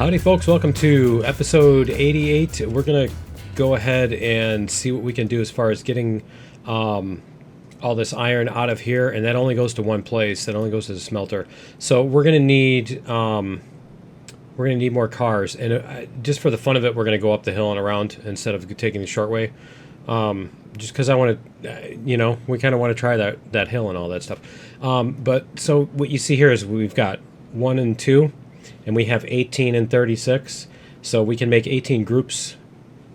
Howdy folks, welcome to episode 88. We're going to go ahead and see what we can do as far as getting all this iron out of here, and that only goes to one place. That only goes to the smelter. So we're going to need more cars, and just for the fun of it, we're going to go up the hill and around instead of taking the short way. Just because I want to, we kind of want to try that hill and all that stuff. But so what you see here is we've got 1 and 2. And we have 18 and 36, so we can make 18 groups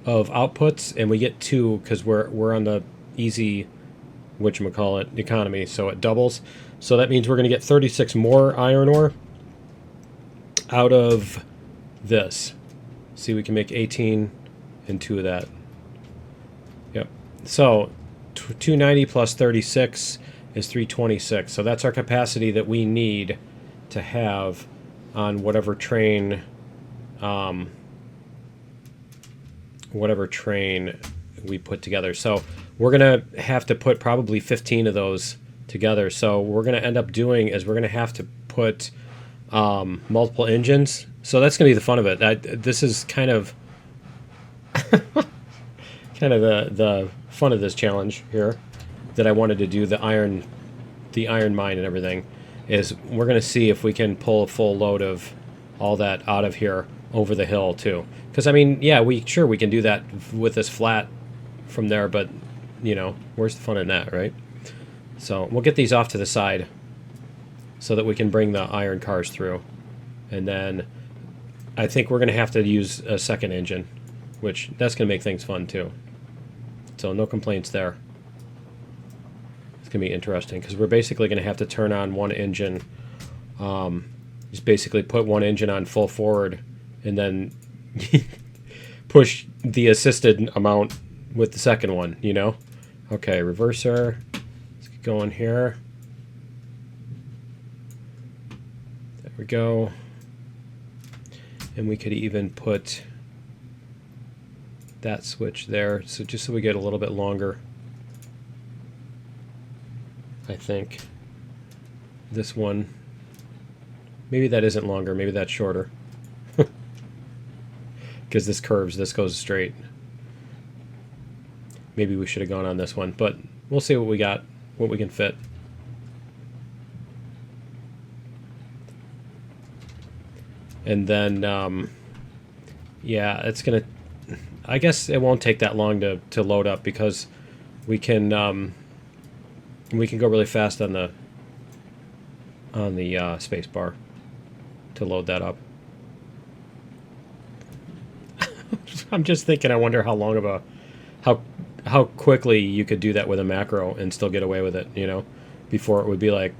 of outputs, and we get 2 because we're on the easy, whatchamacallit, economy, so it doubles. So that means we're going to get 36 more iron ore out of this. See, we can make 18 and 2 of that. Yep. So 290 plus 36 is 326. So that's our capacity that we need to have on whatever train we put together. So we're gonna have to put probably 15 of those together. So what we're gonna end up doing is we're gonna have to put multiple engines. So that's gonna be the fun of it. This is kind of the fun of this challenge here, that I wanted to do the iron mine and everything. Is we're going to see if we can pull a full load of all that out of here over the hill too. Because I mean, yeah, we can do that with this flat from there, but where's the fun in that, right? So we'll get these off to the side so that we can bring the iron cars through, and then I think we're going to have to use a second engine, which that's going to make things fun too. So no complaints there. It's going to be interesting because we're basically going to have to turn on one engine, just basically put one engine on full forward and then push the assisted amount with the second one, Okay, reverser. Let's get going here. There we go. And we could even put that switch there, so just so we get a little bit longer. I think this one, maybe that isn't longer, maybe that's shorter, because this curves, this goes straight. Maybe we should have gone on this one, but we'll see what we got, what we can fit. And then yeah, it's gonna, I guess it won't take that long to load up, because we can go really fast on the space bar to load that up. I'm just thinking, I wonder how long of how quickly you could do that with a macro and still get away with it, before it would be like,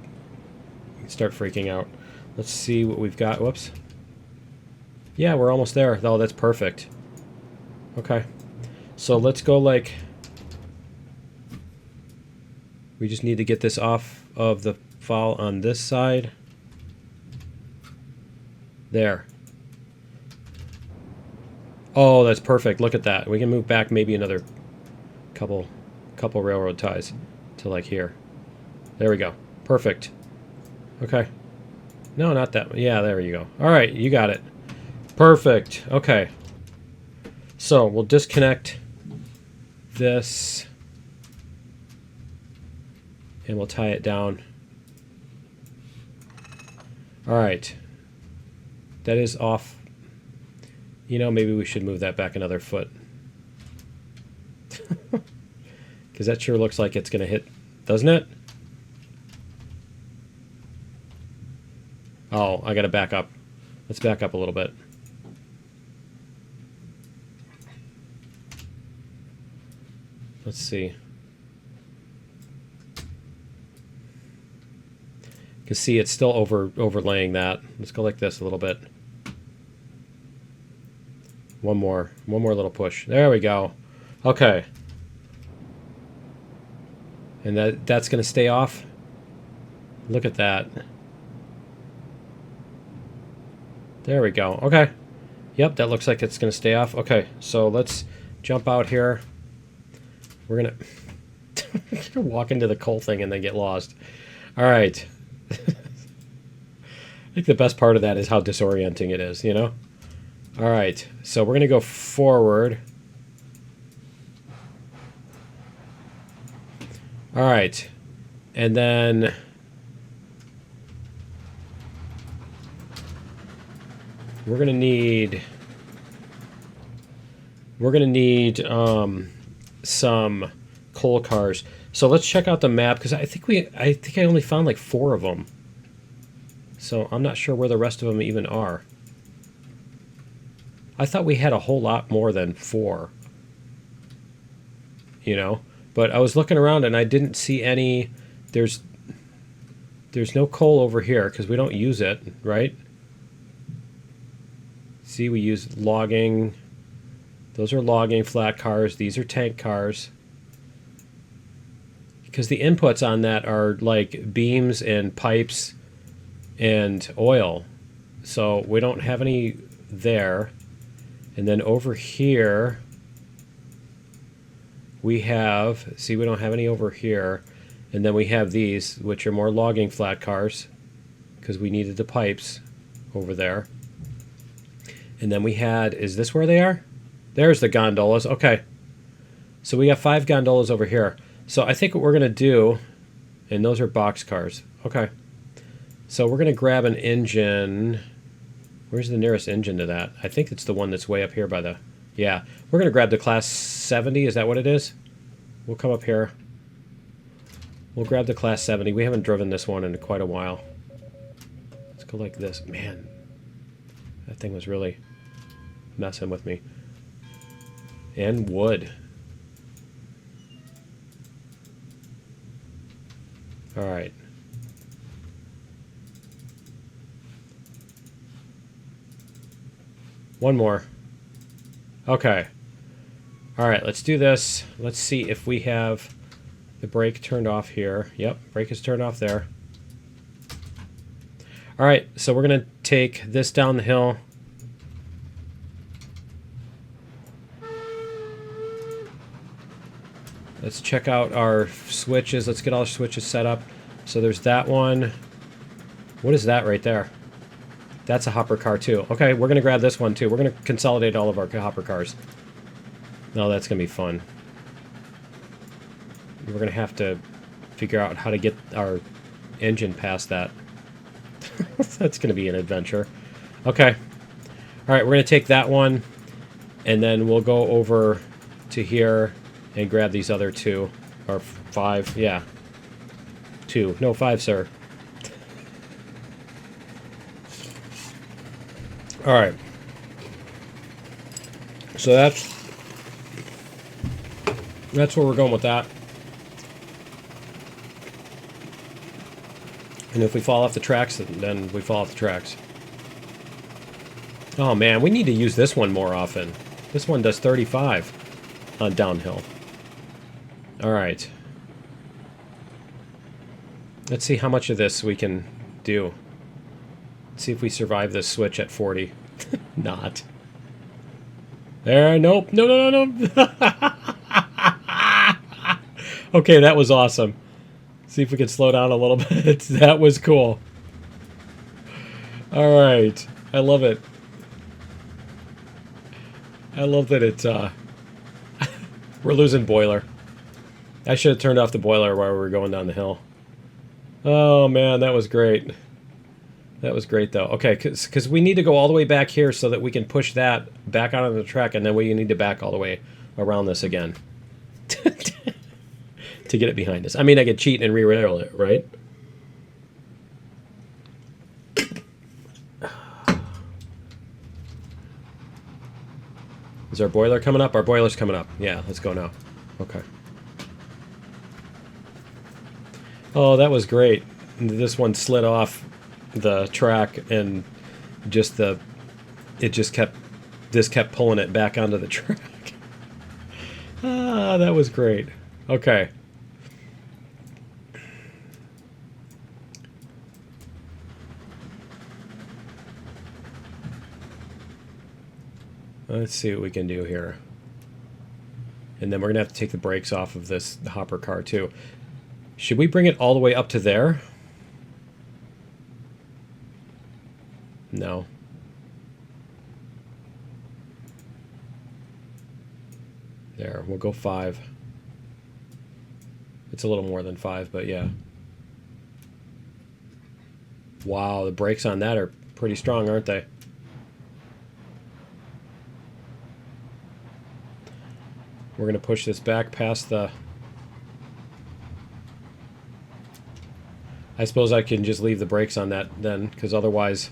start freaking out. Let's see what we've got. Whoops. Yeah, we're almost there. Oh, that's perfect. Okay. So let's go like... We just need to get this off of the file on this side. There. Oh, that's perfect. Look at that. We can move back maybe another couple railroad ties to like here. There we go. Perfect. Okay. No, not that one. Yeah, there you go. All right, you got it. Perfect. Okay. So we'll disconnect this. And we'll tie it down. All right. That is off. Maybe we should move that back another foot. Because that sure looks like it's going to hit, doesn't it? Oh, I got to back up. Let's back up a little bit. Let's see. You can see it's still overlaying that. Let's go like this a little bit. One more little push. There we go. Okay. And that's going to stay off. Look at that. There we go. Okay. Yep, that looks like it's going to stay off. Okay, so let's jump out here. We're going to walk into the coal thing and then get lost. All right. I think the best part of that is how disorienting it is, All right, so we're going to go forward. All right, and then we're going to need some coal cars. So let's check out the map, because I think I only found like 4 of them. So I'm not sure where the rest of them even are. I thought we had a whole lot more than 4. You know, but I was looking around and I didn't see any. There's no coal over here because we don't use it, right? See, we use logging. Those are logging flat cars. These are tank cars. Because the inputs on that are like beams and pipes and oil. So we don't have any there. And then over here, we have, see, we don't have any over here. And then we have these, which are more logging flat cars, because we needed the pipes over there. And then we had, is this where they are? There's the gondolas. Okay. So we got 5 gondolas over here. So I think what we're going to do, and those are box cars. Okay. So we're going to grab an engine. Where's the nearest engine to that? I think it's the one that's way up here by the... Yeah. We're going to grab the Class 70. Is that what it is? We'll come up here. We'll grab the Class 70. We haven't driven this one in quite a while. Let's go like this. Man, that thing was really messing with me. And wood. All right. One more. Okay. All right, let's do this. Let's see if we have the brake turned off here. Yep, brake is turned off there. All right, so we're going to take this down the hill. Let's check out our switches. Let's get all our switches set up. So there's that one. What is that right there? That's a hopper car too. Okay, we're going to grab this one too. We're going to consolidate all of our hopper cars. No, that's going to be fun. We're going to have to figure out how to get our engine past that. That's going to be an adventure. Okay. All right, we're going to take that one, and then we'll go over to here and grab these other 2. Or 5. Yeah. 2. No, 5, sir. All right. So that's where we're going with that. And if we fall off the tracks, then we fall off the tracks. Oh man, we need to use this one more often. This one does 35 on downhill. All right. Let's see how much of this we can do. Let's see if we survive this switch at 40. Not. There, nope. No, no, no, no. Okay, that was awesome. See if we can slow down a little bit. That was cool. All right. I love it. I love that it's, we're losing boiler. I should have turned off the boiler while we were going down the hill. Oh, man, that was great. That was great, though. Okay, because we need to go all the way back here so that we can push that back out on the track, and then we need to back all the way around this again. To get it behind us. I mean, I could cheat and re-rail it, right? Is our boiler coming up? Our boiler's coming up. Yeah, let's go now. Okay. Oh, that was great. This one slid off the track and this kept pulling it back onto the track. Ah, that was great. Okay. Let's see what we can do here. And then we're going to have to take the brakes off of this hopper car too. Should we bring it all the way up to there? No. There, we'll go 5. It's a little more than 5, but yeah. Wow, the brakes on that are pretty strong, aren't they? We're going to push this back past the... I suppose I can just leave the brakes on that then, because otherwise,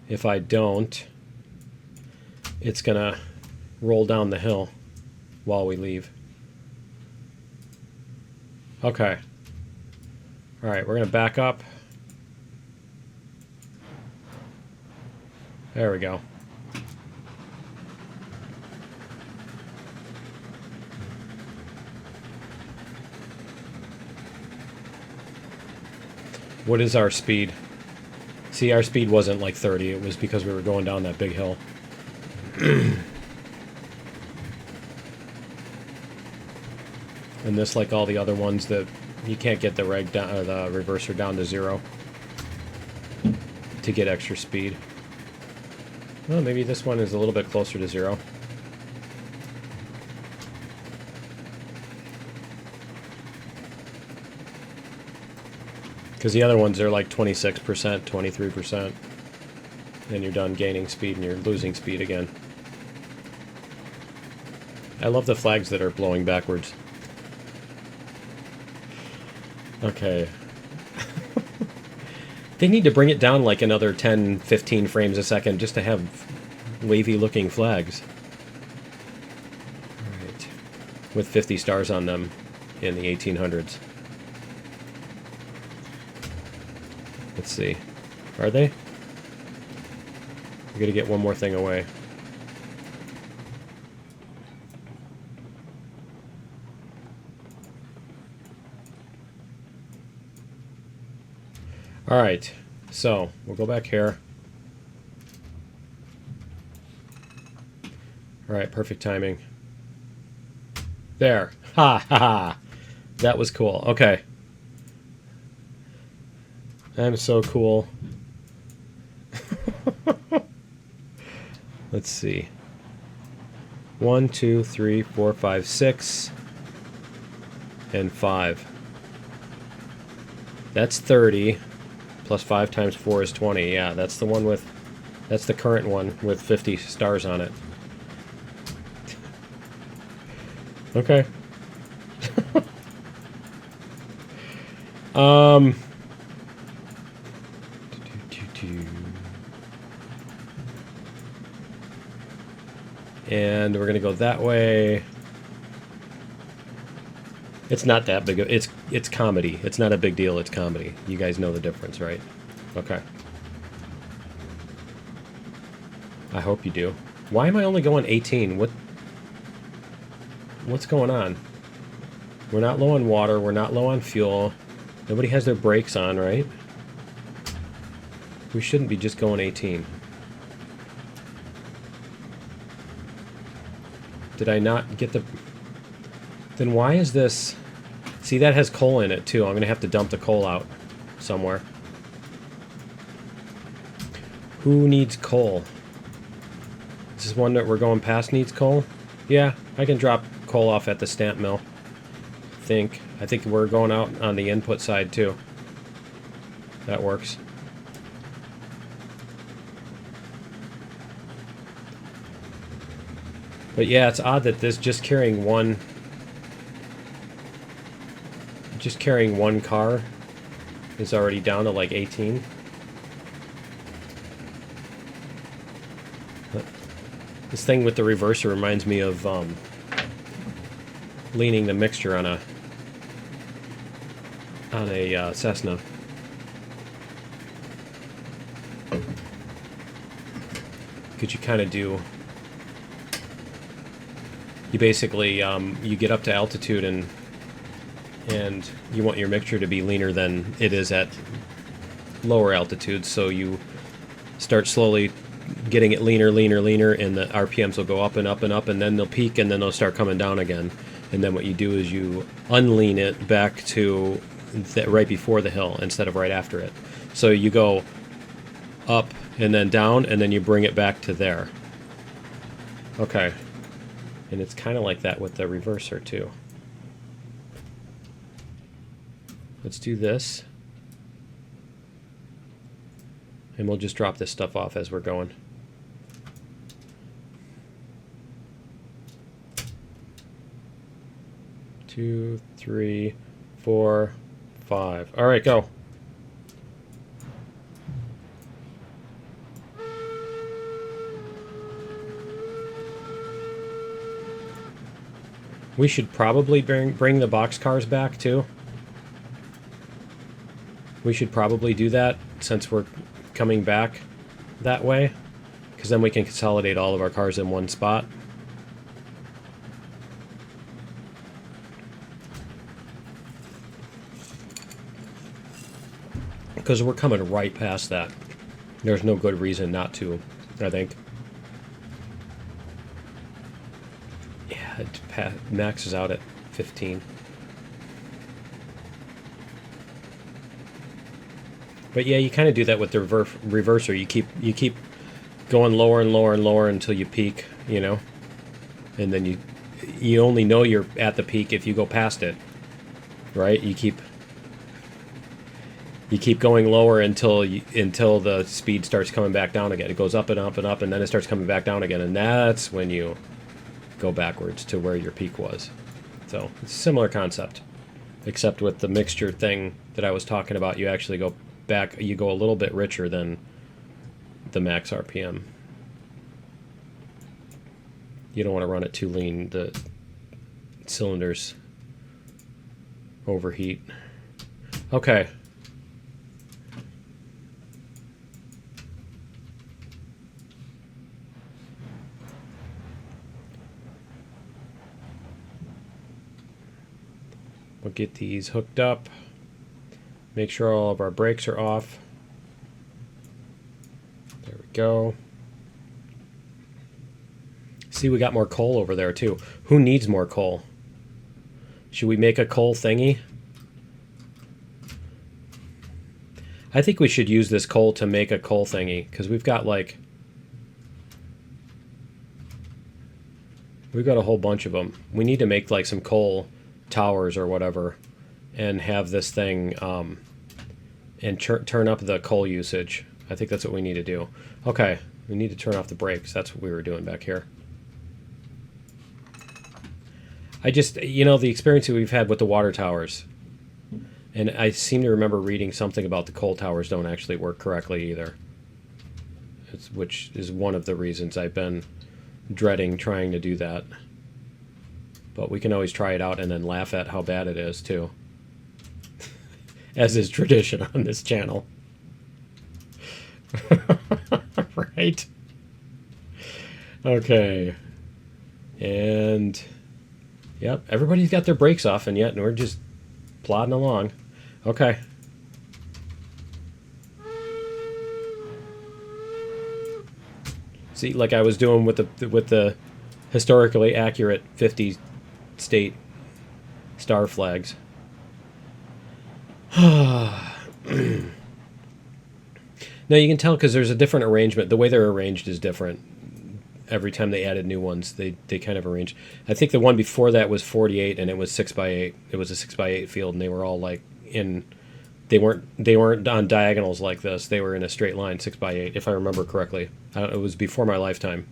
if I don't, it's going to roll down the hill while we leave. Okay. All right, we're going to back up. There we go. What is our speed? See, our speed wasn't like 30. It was because we were going down that big hill. And this, like all the other ones, that you can't get the reg down, or the reverser down to 0 to get extra speed. Well, maybe this one is a little bit closer to 0. Because the other ones are like 26%, 23%. Then you're done gaining speed and you're losing speed again. I love the flags that are blowing backwards. Okay. They need to bring it down like another 10, 15 frames a second just to have wavy looking flags. Alright. With 50 stars on them in the 1800s. Let's see. Are they? We're gonna get one more thing away. Alright, so we'll go back here. Alright, perfect timing. There. Ha ha ha. That was cool. Okay. I'm so cool. Let's see. 1, 2, 3, 4, 5, 6, and 5. That's 30. Plus 5 times 4 is 20. Yeah, that's the one with... That's the current one with 50 stars on it. Okay. And we're gonna go that way. It's not that big. It's comedy. It's not a big deal. It's comedy. You guys know the difference, right? Okay. I hope you do. Why am I only going 18? What's going on? We're not low on water. We're not low on fuel. Nobody has their brakes on, right? We shouldn't be just going 18. Did I not get the... Then why is this... See, that has coal in it, too. I'm going to have to dump the coal out somewhere. Who needs coal? Is this one that we're going past needs coal? Yeah, I can drop coal off at the stamp mill. I think we're going out on the input side, too. That works. But yeah, it's odd that this just carrying one car is already down to like 18. This thing with the reverser reminds me of leaning the mixture on a Cessna. Could you kind of do... You basically, you get up to altitude and you want your mixture to be leaner than it is at lower altitudes, so you start slowly getting it leaner, and the RPMs will go up and up and up, and then they'll peak, and then they'll start coming down again. And then what you do is you unlean it back to right before the hill instead of right after it. So you go up and then down, and then you bring it back to there. Okay. And it's kind of like that with the reverser too. Let's do this. And we'll just drop this stuff off as we're going. Two, three, 4, 5. All right, go. We should probably bring the boxcars back too. We should probably do that since we're coming back that way, because then we can consolidate all of our cars in one spot. Because we're coming right past that. There's no good reason not to, I think. Yeah, it maxes out at 15. But yeah, you kind of do that with the reverser. You keep going lower and lower and lower until you peak, you know? And then you only know you're at the peak if you go past it. Right? You keep going lower until the speed starts coming back down again. It goes up and up and up, and then it starts coming back down again, and that's when you go backwards to where your peak was. So it's a similar concept, except with the mixture thing that I was talking about, you actually go back, you go a little bit richer than the max RPM. You don't want to run it too lean. The cylinders overheat. Okay. We'll get these hooked up. Make sure all of our brakes are off. There we go. See, we got more coal over there too. Who needs more coal? Should we make a coal thingy? I think we should use this coal to make a coal thingy, because we've got a whole bunch of them. We need to make like some coal towers or whatever, and have this thing and turn up the coal usage. I think that's what we need to do. Okay, we need to turn off the brakes. That's what we were doing back here. I just, you know, the experience that we've had with the water towers, and I seem to remember reading something about the coal towers don't actually work correctly either, which is one of the reasons I've been dreading trying to do that. But we can always try it out and then laugh at how bad it is, too. As is tradition on this channel. Right? Okay. And, yep, everybody's got their brakes off, and yet we're just plodding along. Okay. See, like I was doing with the historically accurate 50 state star flags. Now you can tell because there's a different arrangement. The way they're arranged is different. Every time they added new ones, they kind of arranged. I think the one before that was 48, and it was 6x8. It was a 6x8 field, and they were all like in. They weren't on diagonals like this. They were in a straight line, 6x8, if I remember correctly. It was before my lifetime.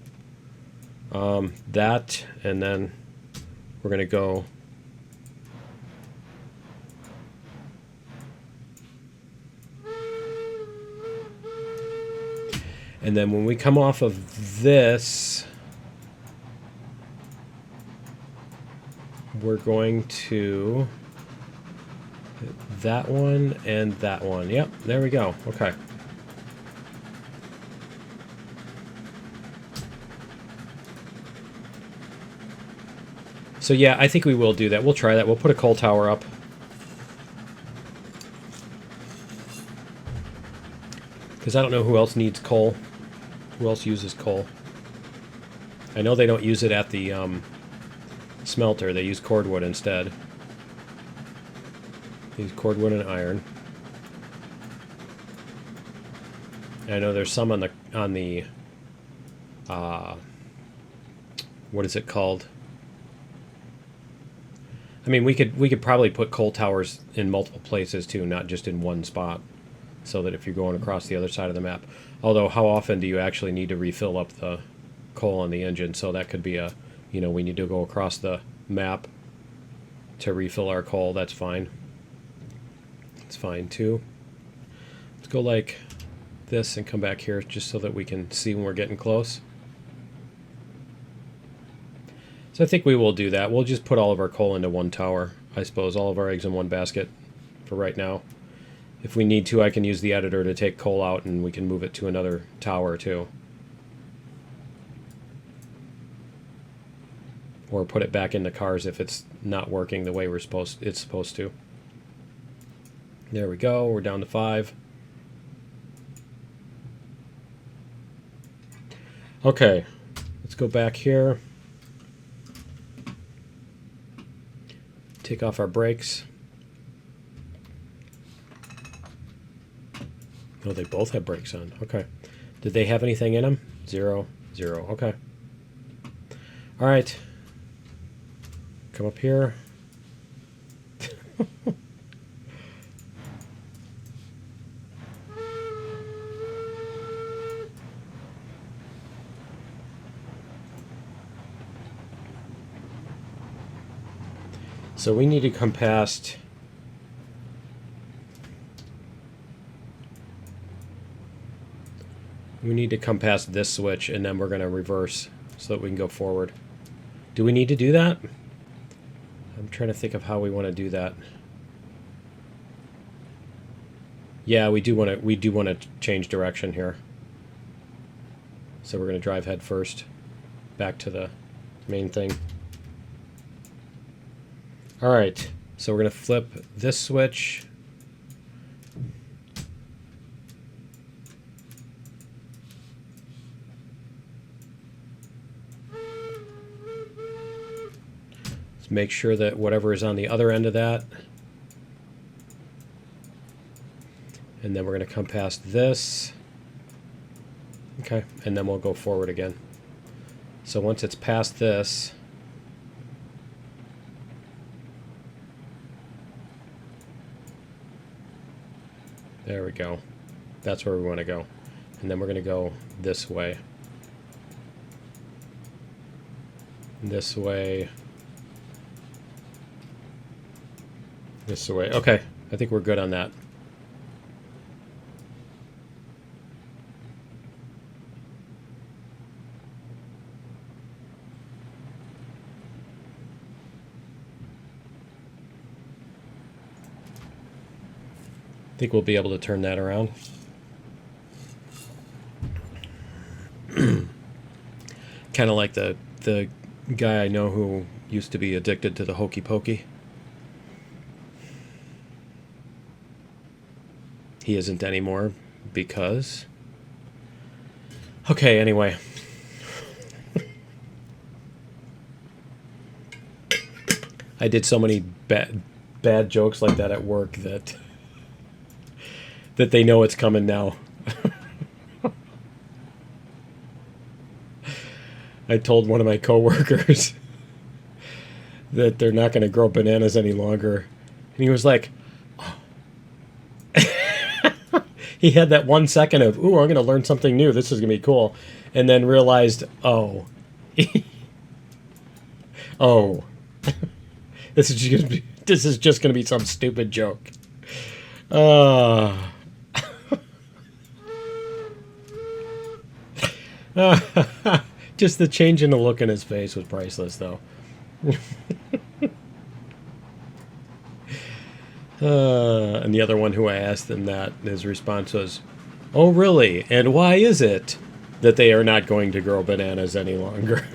That, and then we're going to go. And then when we come off of this, we're going to hit that one and that one. Yep, there we go. Okay. So yeah, I think we will do that. We'll try that. We'll put a coal tower up. Because I don't know who else needs coal. Who else uses coal? I know they don't use it at the smelter. They use cordwood instead. They use cordwood and iron. And I know there's some on the what is it called? I mean, we could probably put coal towers in multiple places too, not just in one spot, so that if you're going across the other side of the map. Although, how often do you actually need to refill up the coal on the engine? So that could be a, we need to go across the map to refill our coal. That's fine. It's fine too. Let's go like this and come back here just so that we can see when we're getting close. So I think we will do that. We'll just put all of our coal into one tower, I suppose. All of our eggs in one basket for right now. If we need to, I can use the editor to take coal out and we can move it to another tower too. Or put it back in the cars if it's not working the way it's supposed to. There we go. We're down to 5. Okay, let's go back here. Take off our brakes. Oh, they both have brakes on. Okay. Did they have anything in them? 0, 0. Okay. All right. Come up here. So we need to come past. We need to come past this switch, and then we're going to reverse so that we can go forward. Do we need to do that? I'm trying to think of how we want to do that. Yeah, we do want to change direction here. So we're going to drive head first back to the main thing. All right, so we're going to flip this switch. Let's make sure that whatever is on the other end of that. And then we're going to come past this. Okay, and then we'll go forward again. So once it's past this, there we go. That's where we want to go. And then we're going to go this way. This way. This way. Okay, I think we're good on that. I think we'll be able to turn that around. Kind of like the guy I know who used to be addicted to the hokey pokey. He isn't anymore because... Okay, anyway. I did so many bad jokes like that at work that they know it's coming now. I told one of my coworkers that they're not going to grow bananas any longer. And he was like, oh. He had that 1 second of, ooh, I'm going to learn something new. This is going to be cool. And then realized, oh. Oh. This is just going to be some stupid joke. Just the change in the look in his face was priceless, though. And the other one who I asked him that, his response was, oh, really? And why is it that they are not going to grow bananas any longer?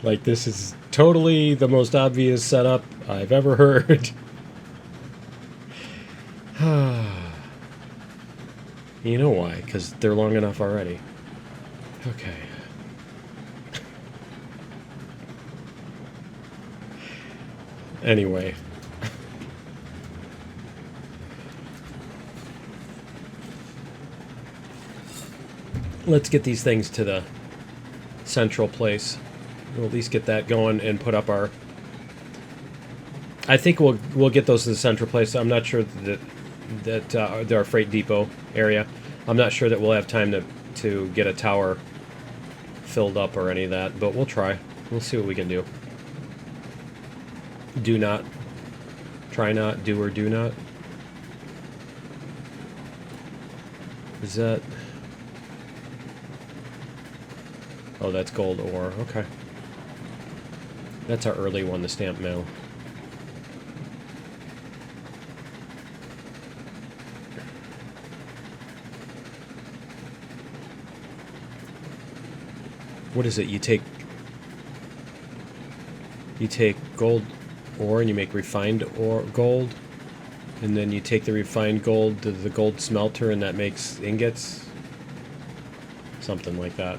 Like, this is totally the most obvious setup I've ever heard. You know why? Because they're long enough already. Okay. Anyway. Let's get these things to the central place. We'll at least get that going and put up our... I think we'll get those to the central place. I'm not sure that our freight depot area. I'm not sure that we'll have time to get a tower filled up or any of that, but we'll try. We'll see what we can do. Do not. Try not. Do or do not. Is that... Oh, that's gold ore. Okay. That's our early one, the stamp mill. What is it? You take gold ore and you make refined ore gold, and then you take the refined gold to the gold smelter and that makes ingots? Something like that.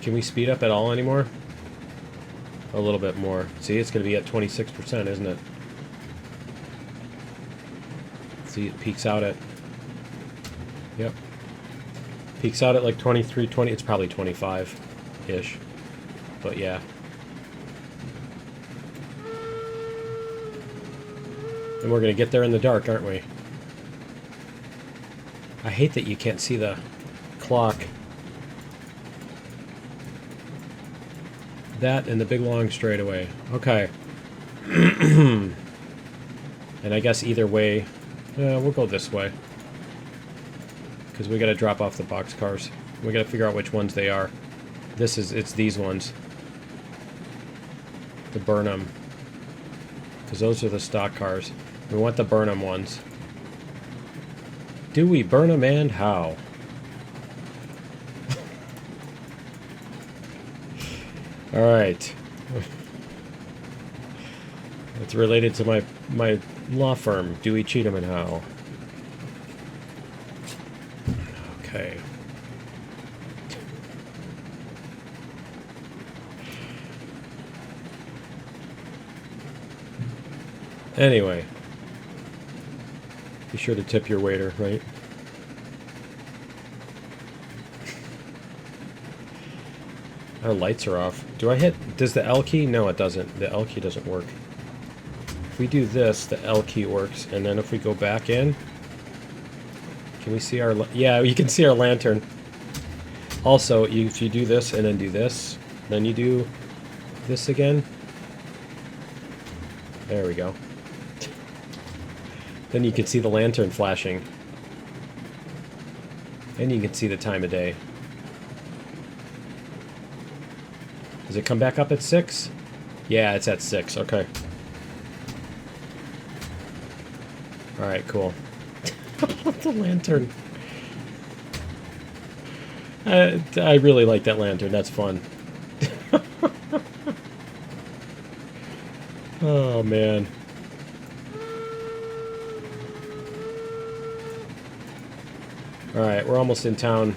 Can we speed up at all anymore? A little bit more. See, it's going to be at 26%, isn't it? See, it peaks out at... Yep. Peaks out at like 23, 20... It's probably 25-ish. But yeah. And we're going to get there in the dark, aren't we? I hate that you can't see the clock. That and the big long straightaway. Okay. And I guess either way... we'll go this way. Because we got to drop off the boxcars. We got to figure out which ones they are. It's these ones. The Burnham. Because those are the stock cars. We want the Burnham ones. Do we burn them and how? Alright. It's related to my law firm. Dewey, Cheatham, and Howe. Okay. Anyway. Be sure to tip your waiter, right? Our lights are off. Do I hit... Does the L key? No, it doesn't. The L key doesn't work. If we do this, the L key works, and then if we go back in, can we see our... Yeah, you can see our lantern. Also, if you do this and then do this, then you do this again. There we go. Then you can see the lantern flashing. And you can see the time of day. Does it come back up at 6? Yeah, it's at 6. Okay. Alright, cool. The lantern. I really like that lantern. That's fun. Oh, man. Alright, we're almost in town.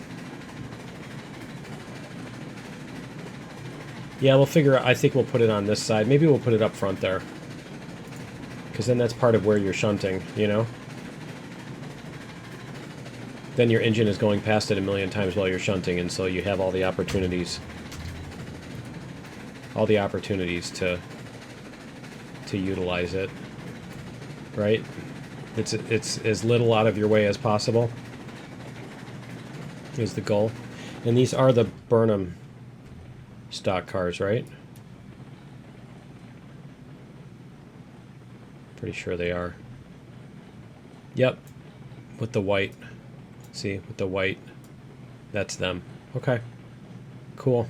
Yeah, we'll figure out... I think we'll put it on this side. Maybe we'll put it up front there. Because then that's part of where you're shunting, you know? Then your engine is going past it a million times while you're shunting, and so you have all the opportunities. All the opportunities to utilize it. Right? It's as little out of your way as possible. Is the goal. And these are the Burnham stock cars, right? Pretty sure they are. Yep. With the white. See, with the white. That's them. Okay. Cool.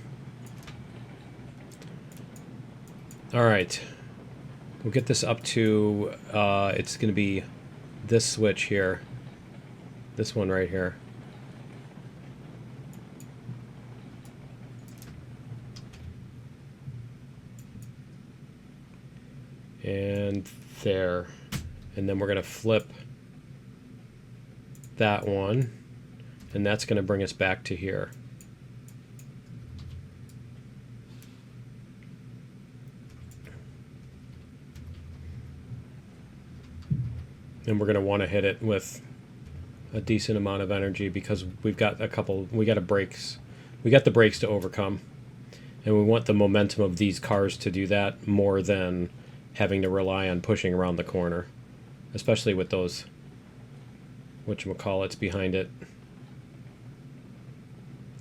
Alright. We'll get this up to, it's going to be this switch here. This one right here. And there. And then we're going to flip that one. And that's going to bring us back to here. And we're going to want to hit it with a decent amount of energy because we've got we got the brakes to overcome. And we want the momentum of these cars to do that more than having to rely on pushing around the corner. Especially with those whatchamacallits behind it.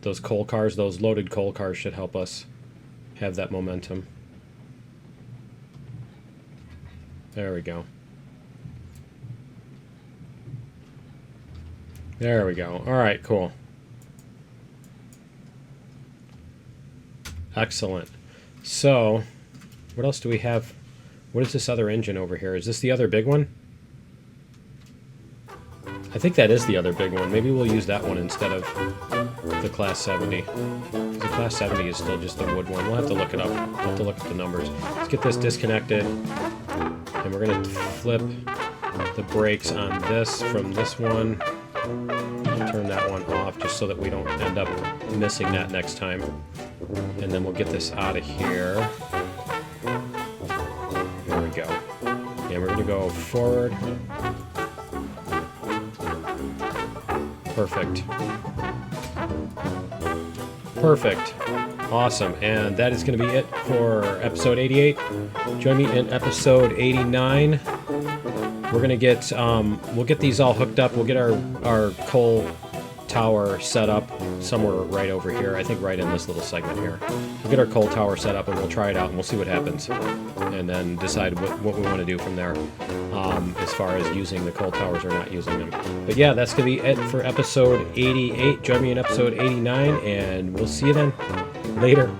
Those coal cars, those loaded coal cars should help us have that momentum. There we go. There we go. All right, cool. Excellent. So, what else do we have? What is this other engine over here? Is this the other big one? I think that is the other big one. Maybe we'll use that one instead of the Class 70. The Class 70 is still just the wood one. We'll have to look it up. We'll have to look at the numbers. Let's get this disconnected. And we're going to flip the brakes on this from this one. Turn that one off just so that we don't end up missing that next time. And then we'll get this out of here. There we go. And we're going to go forward. Perfect. Perfect. Awesome. And that is going to be it for episode 88. Join me in episode 89. We're going to get, we'll get these all hooked up. We'll get our coal tower set up somewhere right over here. I think right in this little segment here. We'll get our coal tower set up and we'll try it out and we'll see what happens. And then decide what we want to do from there. As far as using the coal towers or not using them. But yeah, that's going to be it for episode 88. Join me in episode 89, and we'll see you then. Later.